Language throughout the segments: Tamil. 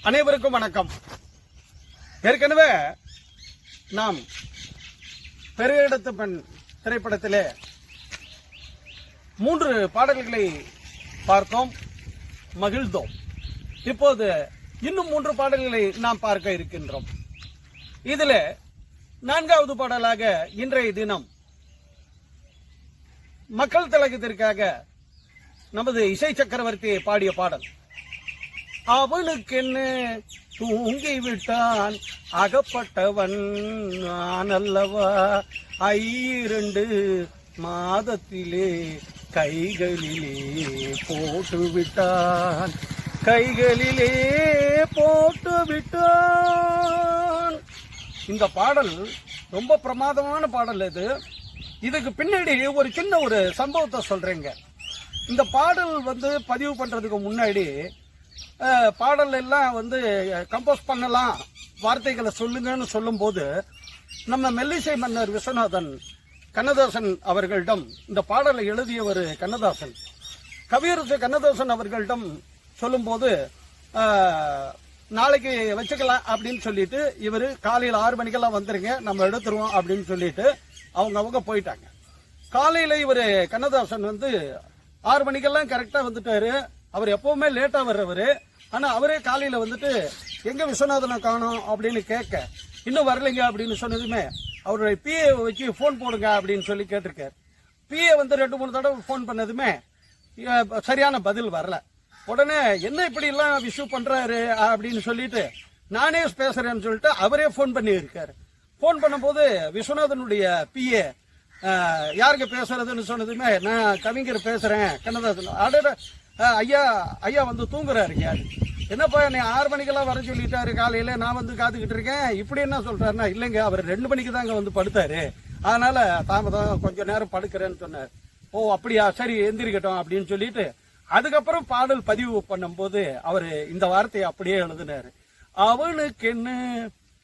அனைவருக்கும் வணக்கம். ஏற்கனவே நாம் பெரிய இடத்து பெண் திரைப்படத்திலே 3 பாடல்களை பார்த்தோம், மகிழ்ந்தோம். இப்போது இன்னும் 3 பாடல்களை நாம் பார்க்க இருக்கின்றோம். இதில் 4வது பாடலாக இன்றைய தினம் மக்கள் திலகத்திற்காக நமது இசை சக்கரவர்த்தி பாடிய பாடல். அவனுக்கு என்ன தூங்கிவிட்டான் அகப்பட்டவன் நான் அல்லவா, 2 மாதத்திலே கைகளிலே போட்டுவிட்டான், கைகளிலே போட்டுவிட்டான். இந்த பாடல் ரொம்ப பிரமாதமான பாடல். இதுக்கு பின்னாடி ஒரு சின்ன ஒரு சம்பவத்தை சொல்றேங்க. இந்த பாடல் பதிவு பண்றதுக்கு முன்னாடி பாடல் எல்லாம் கம்போஸ் பண்ணலாம், வார்த்தைகளை சொல்லுங்கன்னு சொல்லும் போது நம்ம மெல்லிசை மன்னர் விஸ்வநாதன் கண்ணதாசன் அவர்களிடம், இந்த பாடலை எழுதியவர் கண்ணதாசன், கவியரசு கண்ணதாசன் அவர்களிடம் சொல்லும் போது நாளைக்கு வச்சுக்கலாம் அப்படின்னு சொல்லிட்டு இவர் காலையில் 6 மணிக்கெல்லாம் வந்துருங்க நம்ம எடுத்துருவோம் அப்படின்னு சொல்லிட்டு அவங்க போயிட்டாங்க. காலையில இவர் கண்ணதாசன் 6 மணிக்கெல்லாம் கரெக்டா வந்துட்டாரு. அவர் எப்பவுமே லேட்டா வர்றவரு. ஆனா அவரே காலையில எங்க விஸ்வநாதனை காணோம் அப்படின்னு கேட்க, இன்னும் வரலைங்க அப்படின்னு சொன்னதுமே அவருடைய பிஏ வச்சு போன் போடுங்க அப்படின்னு சொல்லி கேட்டிருக்காரு. பிஏ 2-3 தடவை போன் பண்ணதுமே சரியான பதில் வரல. உடனே என்ன இப்படி எல்லாம் விஷு பண்றாரு அப்படின்னு சொல்லிட்டு நானே பேசுறேன்னு சொல்லிட்டு அவரே போன் பண்ணி இருக்காரு. போன் பண்ணும்போது விஸ்வநாதனுடைய பிஏ யாருக்கு பேசுறதுன்னு சொன்னதுமே, நான் கவிஞர் பேசுறேன் கண்ணதாசன். ஐயா ஐயா தூங்குறாருங்க. என்னப்பா நீ 6 மணிக்கெல்லாம் வர சொல்லிட்டாரு காலையில, நான் காத்துக்கிட்டு இருக்கேன், இப்படி என்ன சொல்றாருன்னா, இல்லைங்க அவர் 2 மணிக்கு தாங்க படுத்தாரு, அதனால தாமதம் கொஞ்ச நேரம் படுக்கிறேன்னு சொன்னார். ஓ அப்படியா, சரி எந்திரிக்கட்டும் அப்படின்னு சொல்லிட்டு அதுக்கப்புறம் பாடல் பதிவு பண்ணும் போது அவரு இந்த வார்த்தையை அப்படியே எழுதினாரு. அவனுக்கு என்ன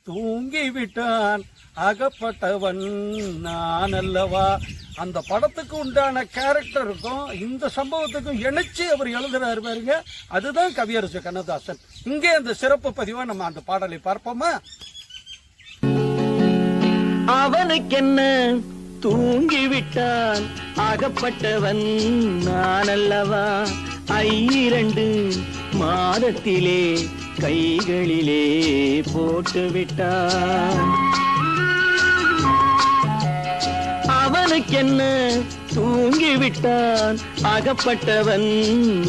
தூங்கி விட்டான் அகப்பட்டவன் நான் அல்லவா. அந்த படத்துக்கு உண்டான கேரக்டருக்கும் இந்த சம்பவத்துக்கும் இணைச்சு அவர் எழுதுறாரு பாருங்க, அதுதான் கவியரசு கண்ணதாசன். இங்கே அந்த சிறப்பு பதிவா நம்ம அந்த பாடலை பார்ப்போமா. அவனுக்கு என்ன தூங்கி விட்டான் அகப்பட்டவன் நான் அல்லவா, 2 மாதத்திலே கைகளிலே போட்டு விட்டான். அவனுக்கு என்ன தூங்கி விட்டான் அகப்பட்டவன்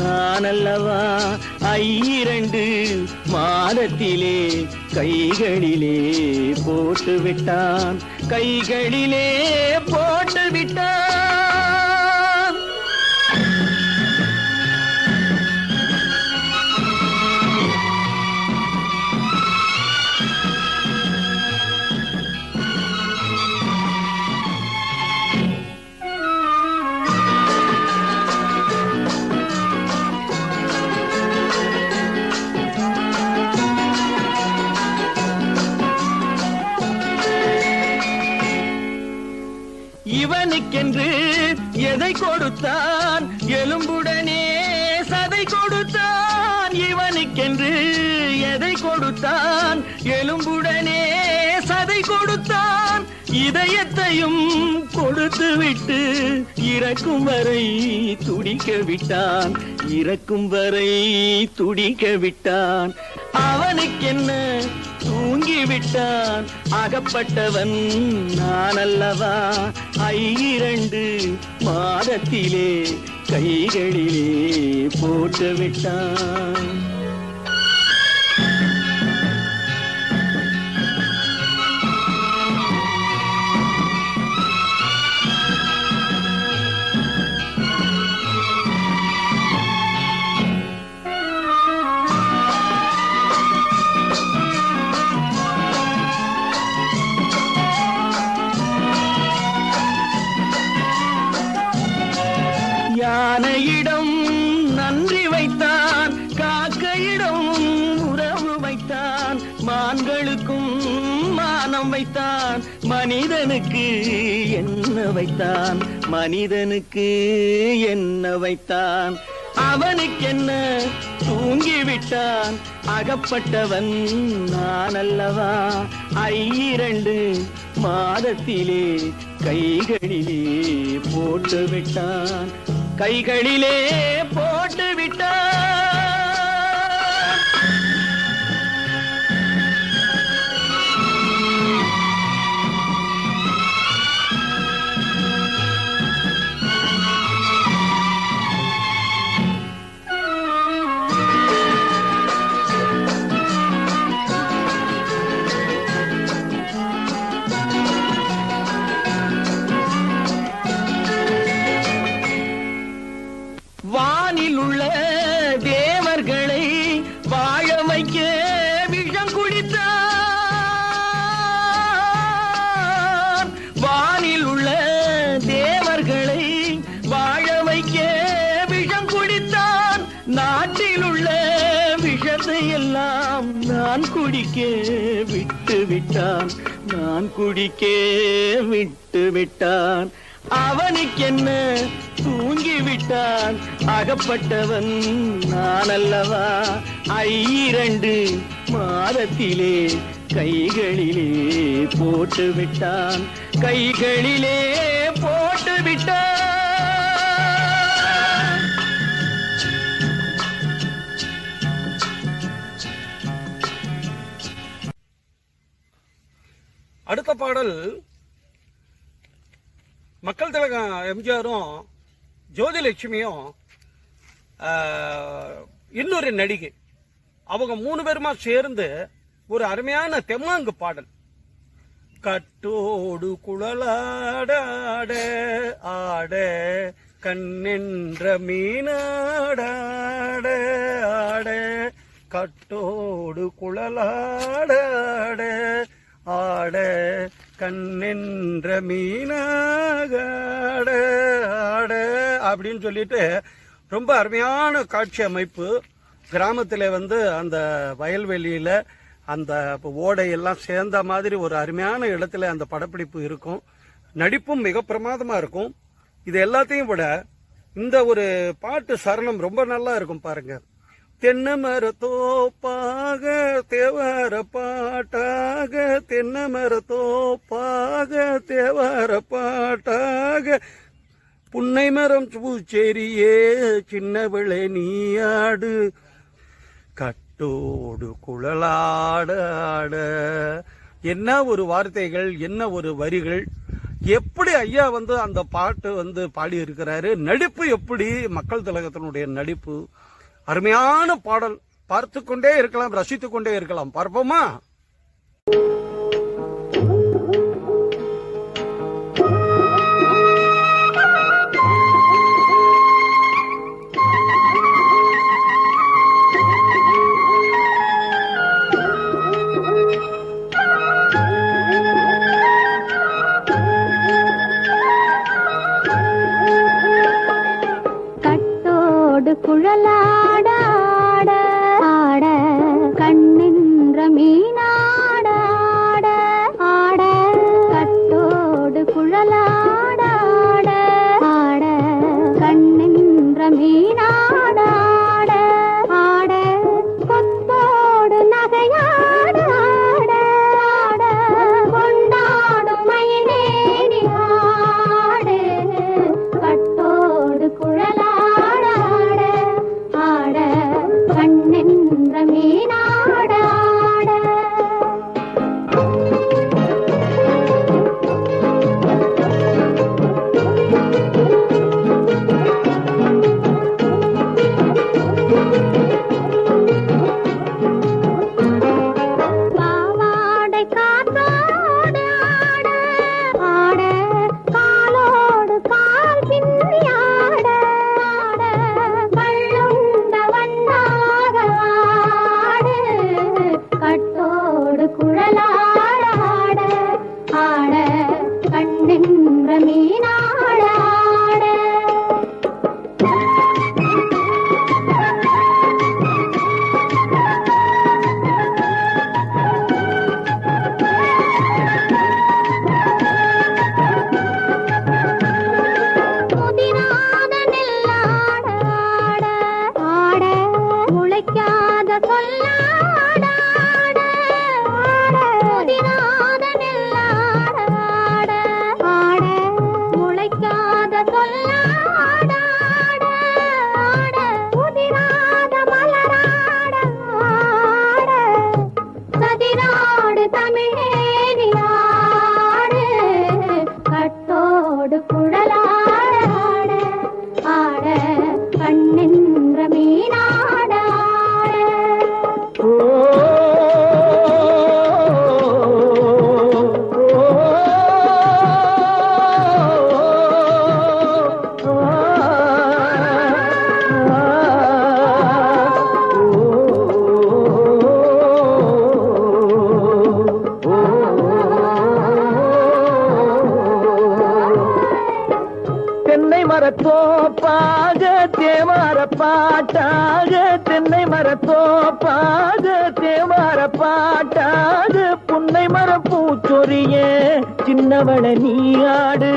நான் அல்லவா, 2 மாதத்திலே கைகளிலே போட்டு விட்டான், கைகளிலே போட்டு விட்டான். இவனுக்கென்று எதை கொடுத்தான் எலும்புடனே சதை கொடுத்தான், இவனுக்கென்று எதை கொடுத்தான் எலும்புடனே சதை கொடுத்தான், இதயத்தையும் கொடுத்து விட்டு இறக்கும் வரை துடிக்க விட்டான், இறக்கும் வரை துடிக்க விட்டான். அவனுக்கென்ன தூங்கி விட்டான் அகப்பட்டவன் நான் அல்லவா, 2 மாதத்திலே கைகளிலே போட்டு விட்டான். யானையிடம் நன்றி வைத்தான், காக்கையிடம் உறவு வைத்தான், மான்களுக்கும் மானம் வைத்தான், மனிதனுக்கு என்ன வைத்தான், மனிதனுக்கு என்ன வைத்தான். அவனுக்கென்ன தூங்கிவிட்டான் அகப்பட்டவன் நான் அல்லவா 2 மாதத்திலே கைகளிலே போட்டு விட்டான் கைகளிலே போட்டு விட்டான் வானில் உள்ள தேவர்களை வாழ வைக்க விஷம் குடித்தான் வானில் உள்ள தேவர்களை வாழ வைக்க விஷம் குடித்தான் நாட்டில் உள்ள விஷத்தை எல்லாம் நான் குடிக்க விட்டு விட்டான் நான் குடிக்க விட்டு விட்டான் அவனுக்கென்ன தூங்கிவிட்டான் அகப்பட்டவன் நான் அல்லவா 2 மாதத்திலே கைகளிலே போட்டு விட்டான் கைகளிலே போட்டு விட்டான் அடுத்த பாடல் மக்கள் திலகம் எம்ஜிஆரும் ஜோதிலட்சுமியும் இன்னொரு நடிகை அவங்க 3 பேருமா சேர்ந்து ஒரு அருமையான தெம்மாங்கு பாடல் கட்டோடு குழலாடாட ஆட கண்ணென்ற மீனாடாட ஆட கட்டோடு குழலாடாட ஆட கண்ணென்ற மீனாகாட ஆட அப்படின்னு சொல்லிட்டு ரொம்ப அருமையான காட்சி அமைப்பு. கிராமத்தில் அந்த வயல்வெளியில அந்த ஓடையெல்லாம் சேர்ந்த மாதிரி ஒரு அருமையான இடத்துல அந்த படப்பிடிப்பு இருக்கும். நடிப்பும் மிக பிரமாதமா இருக்கும். இது எல்லாத்தையும் விட இந்த ஒரு பாட்டு சரணம் ரொம்ப நல்லா இருக்கும் பாருங்க. தென்னை மரத்தோப்பாக தேவார பாட்டாக தென்னை மரத்தோப்பாக தேவார பாட்டாக புன்னை மரம் பூச்சேரியே சின்னவளே நீயாடு கட்டோடு குழலாடாட. என்ன ஒரு வார்த்தைகள், என்ன ஒரு வரிகள், எப்படி ஐயா அந்த பாட்டு பாடி இருக்கிறாரு. நடிப்பு எப்படி, மக்கள் திலகத்தினுடைய நடிப்பு அருமையான பாடல். பார்த்து கொண்டே இருக்கலாம், ரசித்துக் கொண்டே இருக்கலாம். பார்ப்போமா? குழலாடாட ஆட கண்ணின்ற மீனாடாட சொல்லாடாட முதிராத நெல்லாட ஆட முளைக்காத சொல்லாடாட முதிராத மலராட சதிராடு தமிழேனி ஆடு கட்டோடு குழலாட ஆட கண்ணின்ற மீனாட தென்னை மரத்தோப்பாக தேமார பாட்டாக தென்னை மரத்தோப்பாக தேமார பாட்டாக புன்னை மரம் பூச்சொரிய சின்னவள நீயாடு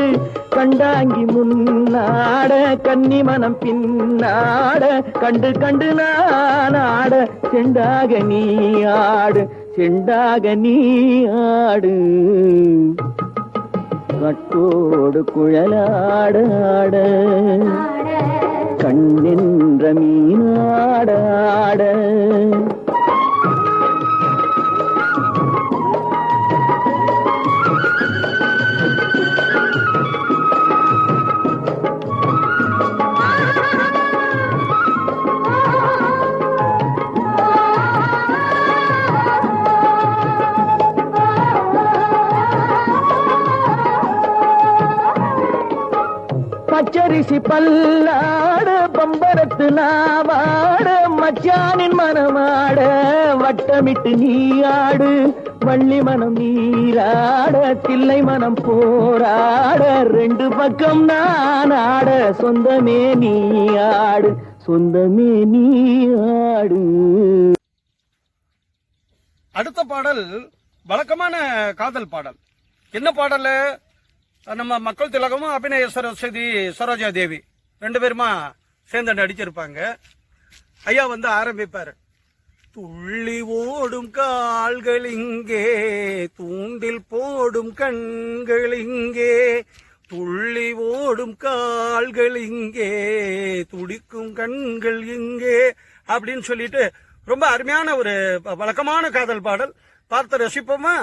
கண்டாங்கி முன்னாட கன்னி மனம் பின்னாட கண்டு கண்டு நானாட செண்டாக நீயாடு செண்டாக நீயாடு கட்டோடு குழலாடாட கண்ணின்ற மீனாடாட பச்சரிசி பல்லாட பம்பரத்து நாவாட மச்சானின் மனமாட வட்டமிட்டு நீயாடு வள்ளி மனம் நீராட தில்லை மனம் போராட ரெண்டு பக்கம் நான் ஆட சொந்தமே நீயாடு சொந்தமே நீயாடு. அடுத்த பாடல் வழக்கமான காதல் பாடல். என்ன பாடல்? நம்ம மக்கள் திலகமும் அபிநய சரஸ்வதி சரோஜா தேவி ரெண்டு பேருமா சேர்ந்து நடிச்சிருப்பாங்க. ஐயா வந்து ஆரம்பிப்பாரு. துள்ளி ஓடும் கால்கள் இங்கே, தூண்டில் போடும் கண்கள் இங்கே, துள்ளி ஓடும் கால்கள் இங்கே, துடிக்கும் கண்கள் இங்கே அப்படின்னு சொல்லிட்டு ரொம்ப அருமையான ஒரு வழக்கமான காதல் பாடல். பார்த்து ரசிப்போமா?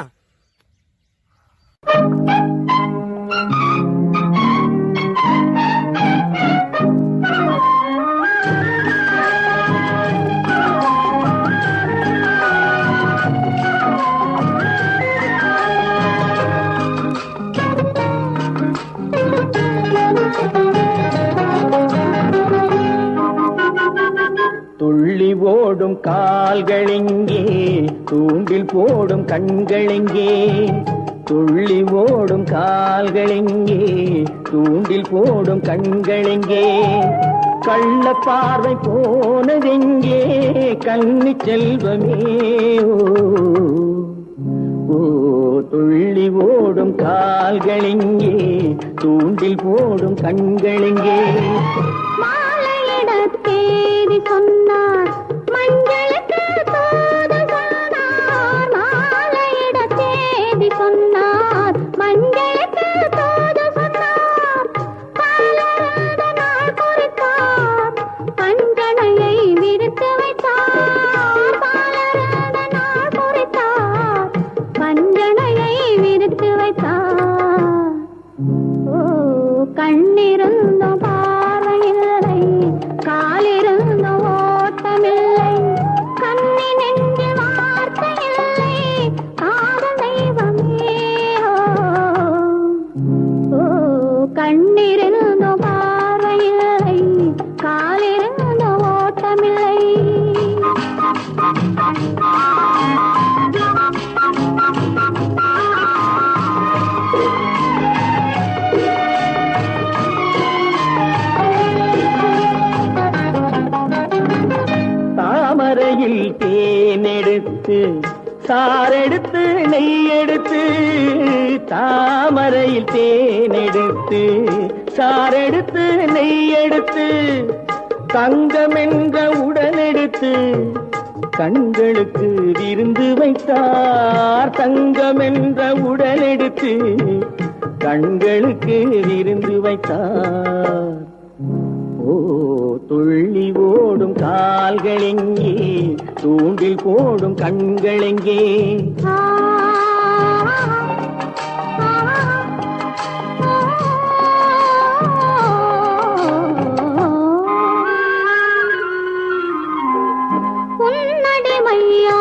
துள்ளி ஓடும் கால்களிங்கே, தூண்டில் போடும் கண்களிங்கே, துள்ளி ஓடும் கால்களிங்கே, தூண்டில் போடும் கண்களிங்கே, கள்ள பார்வை போனதெங்கே கன்னி செல்வமே. ஓ துள்ளி ஓடும் கால்களிங்கே, தூண்டில் போடும் கண்களிங்கே. மாலையிடத்தேதி சொன்னார் மஞ்சளுக்கு தோது சொன்னார், மாலையிடத்தேதி சொன்னார் மஞ்சளுக்கு தோது சொன்னார், பாலராத நாள் குறித்தார் பஞ்சனையை விரித்து வைத்தார், பாலராத நாள் குறித்தார் பஞ்சனையை விரித்து வைத்தார். ஓ கண்ணிருந்த பார்வையில்லை, காலிருந்த ஓட்டமில்லை, கண்ணி நெஞ்சு வார்த்தையில்லை, காதல் தெய்வமே. ஓ கண்ணிருந்த பார்வையில்லை, காலிருந்த ஓட்டமில்லை. தாமரையில் தேனெடுத்து சாரெடுத்து நெய்யெடுத்து, தாமரையில் தேனெடுத்து சாரெடுத்து நெய்யெடுத்து, தங்கமென்ற உடலெடுத்து கண்களுக்கு விருந்து வைத்தார் தங்கம் என்ற உடல் எடுத்து கண்களுக்கு விருந்து வைத்தார். ஓ துள்ளி ஓடும் கால்களெங்கே தூண்டில் போடும் கண்களெங்கே உன்னடி மையா